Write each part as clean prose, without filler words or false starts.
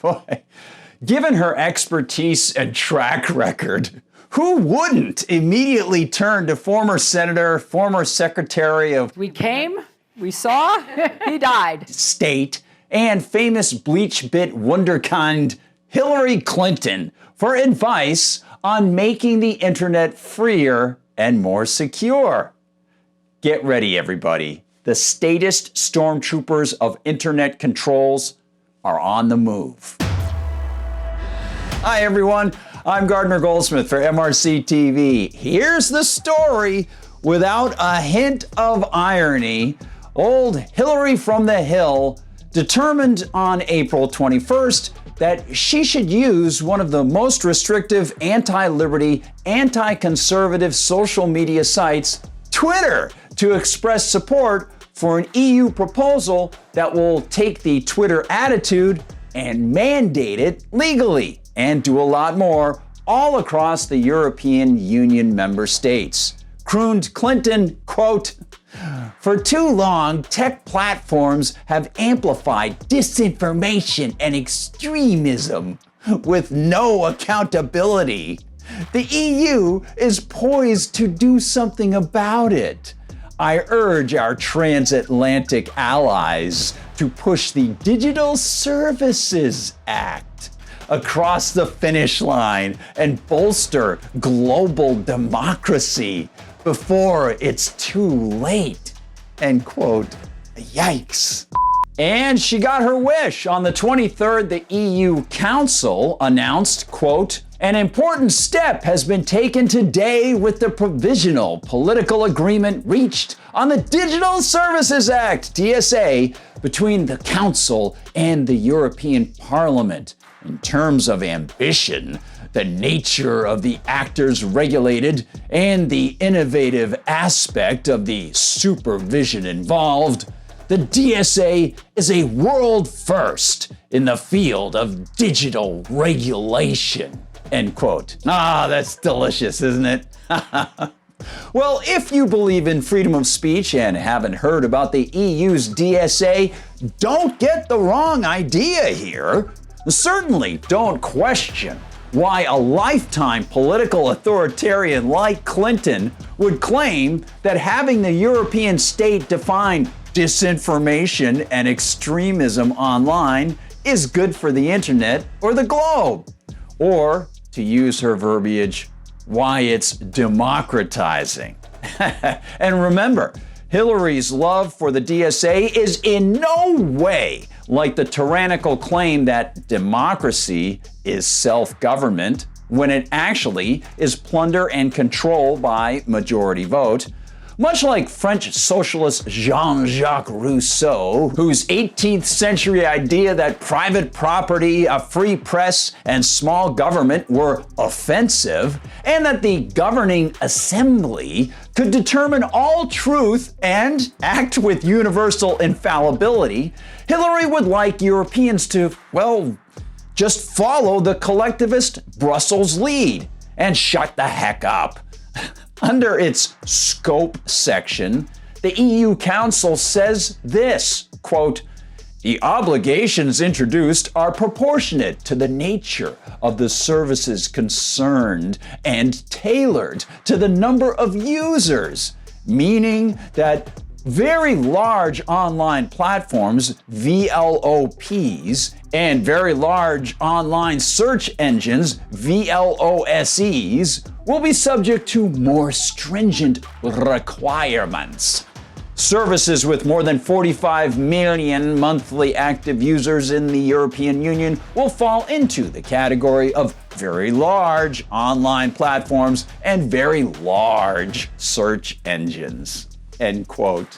Boy. Given her expertise and track record, who wouldn't immediately turn to former senator, former secretary of We came, we saw, he died. State, and famous bleach bit wunderkind Hillary Clinton for advice on making the internet freer and more secure? Get ready, everybody. The statist stormtroopers of internet controls are on the move. Hi, everyone. I'm Gardner Goldsmith for MRC-TV. Here's the story without a hint of irony. Old Hillary from the Hill determined on April 21st that she should use one of the most restrictive, anti-liberty, anti-conservative social media sites, Twitter, to express support for an EU proposal that will take the Twitter attitude and mandate it legally, and do a lot more all across the European Union member states. Crooned Clinton, quote, "For too long, tech platforms have amplified disinformation and extremism with no accountability. The EU is poised to do something about it. I urge our transatlantic allies to push the Digital Services Act across the finish line and bolster global democracy before it's too late." End quote. Yikes. And she got her wish. On the 23rd, the EU Council announced, quote, "An important step has been taken today with the provisional political agreement reached on the Digital Services Act, DSA, between the Council and the European Parliament. In terms of ambition, the nature of the actors regulated, and the innovative aspect of the supervision involved, the DSA is a world first in the field of digital regulation." End quote. Ah, that's delicious, isn't it? Well, if you believe in freedom of speech and haven't heard about the EU's DSA, don't get the wrong idea here. Certainly don't question why a lifetime political authoritarian like Clinton would claim that having the European state define disinformation and extremism online is good for the internet or the globe. Or, to use her verbiage, why it's democratizing. And remember, Hillary's love for the DSA is in no way like the tyrannical claim that democracy is self-government, when it actually is plunder and control by majority vote. Much like French socialist Jean-Jacques Rousseau, whose 18th century idea that private property, a free press, and small government were offensive, and that the governing assembly could determine all truth and act with universal infallibility, Hillary would like Europeans to, well, just follow the collectivist Brussels lead and shut the heck up. Under its scope section, the EU Council says this, quote, "The obligations introduced are proportionate to the nature of the services concerned and tailored to the number of users," meaning that very large online platforms, VLOPs, and very large online search engines, VLOSEs, will be subject to more stringent requirements. Services with more than 45 million monthly active users in the European Union will fall into the category of very large online platforms and very large search engines. End quote.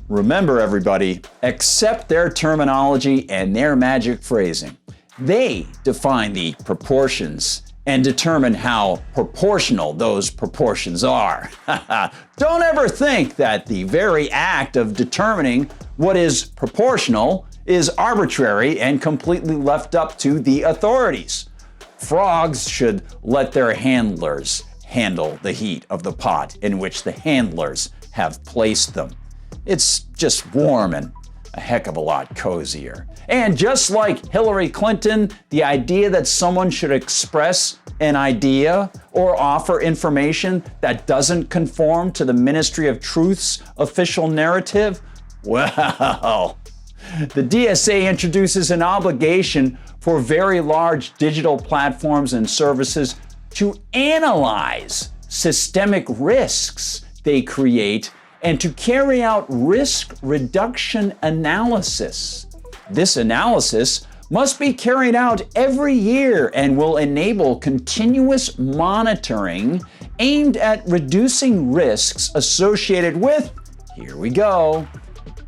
Remember, everybody, accept their terminology and their magic phrasing. They define the proportions and determine how proportional those proportions are. Don't ever think that the very act of determining what is proportional is arbitrary and completely left up to the authorities. Frogs should let their handlers handle the heat of the pot in which the handlers have placed them. It's just warm and a heck of a lot cozier. And just like Hillary Clinton, the idea that someone should express an idea or offer information that doesn't conform to the Ministry of Truth's official narrative, well, the DSA introduces an obligation for very large digital platforms and services to analyze systemic risks they create and to carry out risk reduction analysis. This analysis must be carried out every year and will enable continuous monitoring aimed at reducing risks associated with, here we go,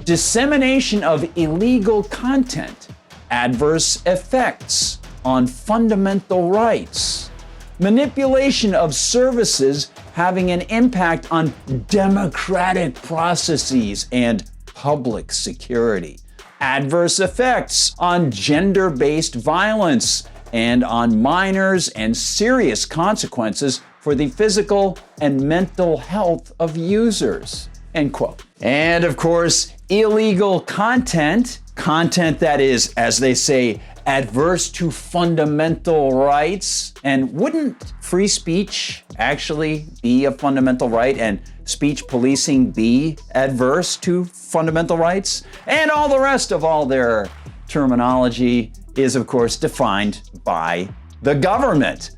dissemination of illegal content, adverse effects on fundamental rights, manipulation of services having an impact on democratic processes and public security, adverse effects on gender-based violence and on minors, and serious consequences for the physical and mental health of users, end quote. And of course, illegal content that is, as they say, adverse to fundamental rights. And wouldn't free speech actually be a fundamental right, and speech policing be adverse to fundamental rights? And all the rest of all their terminology is, of course, defined by the government.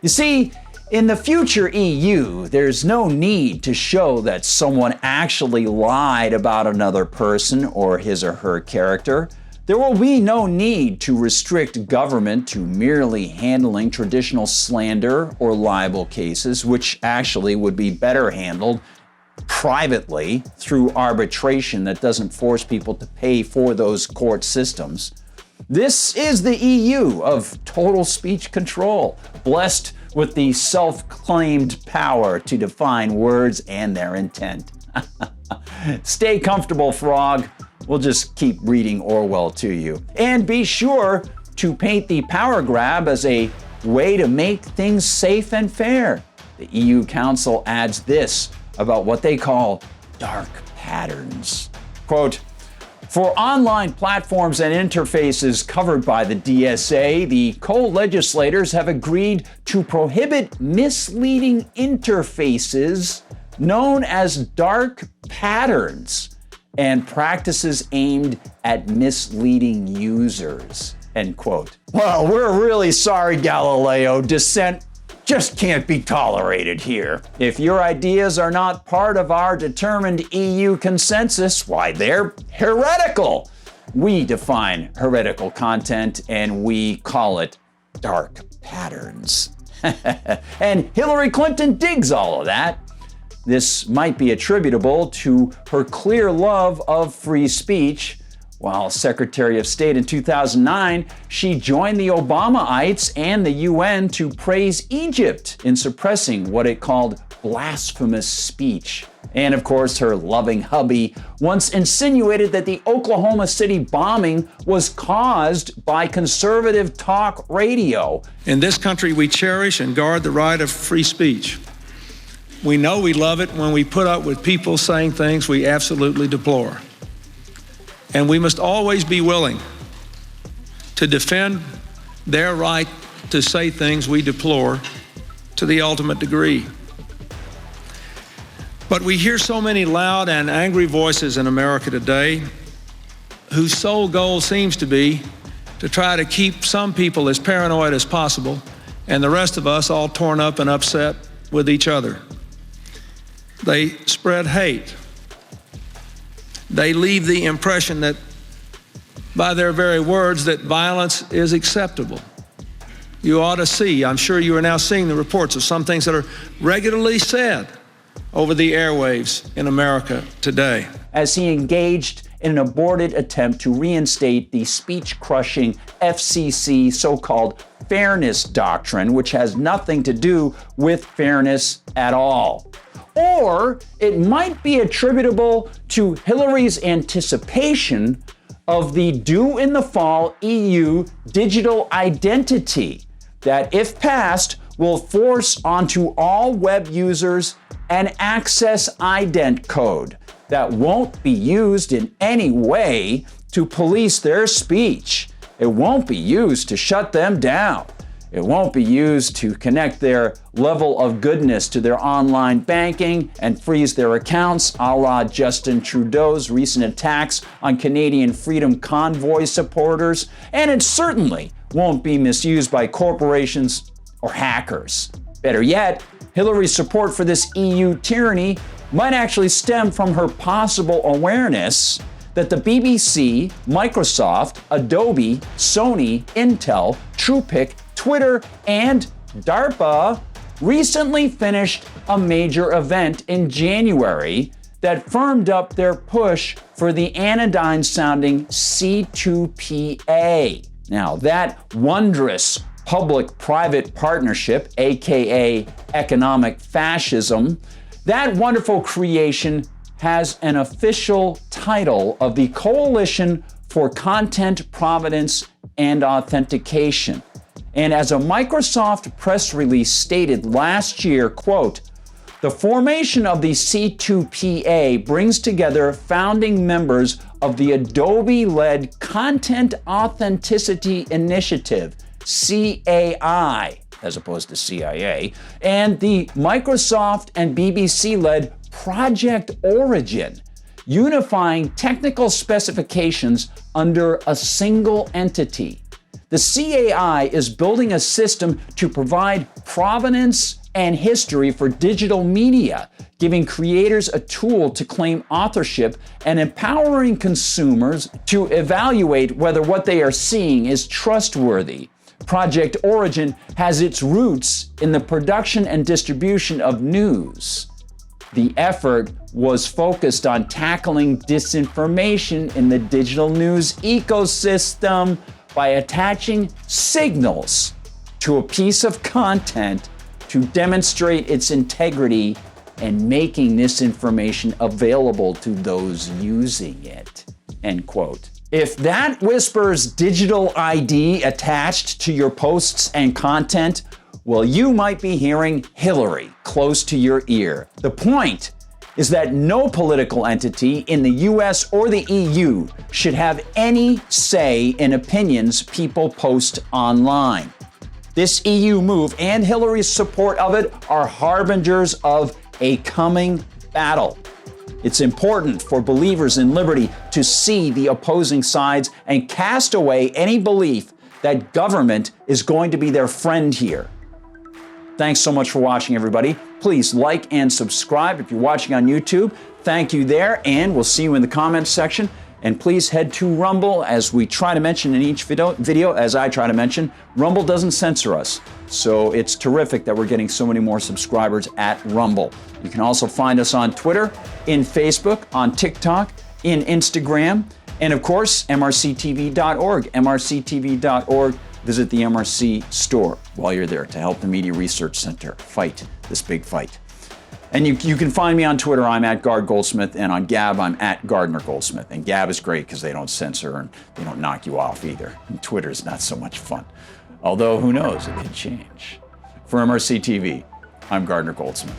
You see, in the future EU, there's no need to show that someone actually lied about another person or his or her character. There will be no need to restrict government to merely handling traditional slander or libel cases, which actually would be better handled privately through arbitration that doesn't force people to pay for those court systems. This is the EU of total speech control, blessed with the self-claimed power to define words and their intent. Stay comfortable, Frog. We'll just keep reading Orwell to you. And be sure to paint the power grab as a way to make things safe and fair. The EU Council adds this about what they call dark patterns. Quote, for online platforms and interfaces covered by the DSA, the co-legislators have agreed to prohibit misleading interfaces known as dark patterns and practices aimed at misleading users, end quote. Well, we're really sorry, Galileo. Dissent just can't be tolerated here. If your ideas are not part of our determined EU consensus, why, they're heretical. We define heretical content and we call it dark patterns. And Hillary Clinton digs all of that. This might be attributable to her clear love of free speech. While Secretary of State in 2009, she joined the Obamaites and the UN to praise Egypt in suppressing what it called blasphemous speech. And of course, her loving hubby once insinuated that the Oklahoma City bombing was caused by conservative talk radio. In this country, we cherish and guard the right of free speech. We know we love it when we put up with people saying things we absolutely deplore. And we must always be willing to defend their right to say things we deplore to the ultimate degree. But we hear so many loud and angry voices in America today whose sole goal seems to be to try to keep some people as paranoid as possible and the rest of us all torn up and upset with each other. They spread hate. They leave the impression that, by their very words, that violence is acceptable. You ought to see, I'm sure you are now seeing the reports of some things that are regularly said over the airwaves in America today. As he engaged in an aborted attempt to reinstate the speech-crushing FCC so-called fairness doctrine, which has nothing to do with fairness at all. Or it might be attributable to Hillary's anticipation of the due in the fall EU digital identity that, if passed, will force onto all web users an access ident code that won't be used in any way to police their speech. It won't be used to shut them down. It won't be used to connect their level of goodness to their online banking and freeze their accounts, a la Justin Trudeau's recent attacks on Canadian Freedom Convoy supporters. And it certainly won't be misused by corporations or hackers. Better yet, Hillary's support for this EU tyranny might actually stem from her possible awareness that the BBC, Microsoft, Adobe, Sony, Intel, TruePic, Twitter, and DARPA recently finished a major event in January that firmed up their push for the anodyne-sounding C2PA. Now, that wondrous public-private partnership, aka economic fascism, that wonderful creation has an official title of the Coalition for Content Provenance and Authentication. And as a Microsoft press release stated last year, quote, "The formation of the C2PA brings together founding members of the Adobe-led Content Authenticity Initiative, CAI, as opposed to CIA, and the Microsoft and BBC-led Project Origin, unifying technical specifications under a single entity. The CAI is building a system to provide provenance and history for digital media, giving creators a tool to claim authorship and empowering consumers to evaluate whether what they are seeing is trustworthy. Project Origin has its roots in the production and distribution of news. The effort was focused on tackling disinformation in the digital news ecosystem by attaching signals to a piece of content to demonstrate its integrity and making this information available to those using it." End quote. If that whispers digital ID attached to your posts and content, well, you might be hearing Hillary close to your ear. The point is that no political entity in the US or the EU should have any say in opinions people post online. This EU move and Hillary's support of it are harbingers of a coming battle. It's important for believers in liberty to see the opposing sides and cast away any belief that government is going to be their friend here. Thanks so much for watching, everybody. Please like and subscribe if you're watching on YouTube. Thank you there, and we'll see you in the comments section. And please head to Rumble, as we try to mention in each video, as I try to mention, Rumble doesn't censor us. So it's terrific that we're getting so many more subscribers at Rumble. You can also find us on Twitter, in Facebook, on TikTok, in Instagram, and of course, MRCTV.org, MRCTV.org. Visit the MRC Store while you're there to help the Media Research Center fight this big fight. And you can find me on Twitter. I'm at Gard Goldsmith, and on Gab, I'm at Gardner Goldsmith. And Gab is great because they don't censor and they don't knock you off either. And Twitter's not so much fun. Although, who knows, it could change. For MRC TV, I'm Gardner Goldsmith.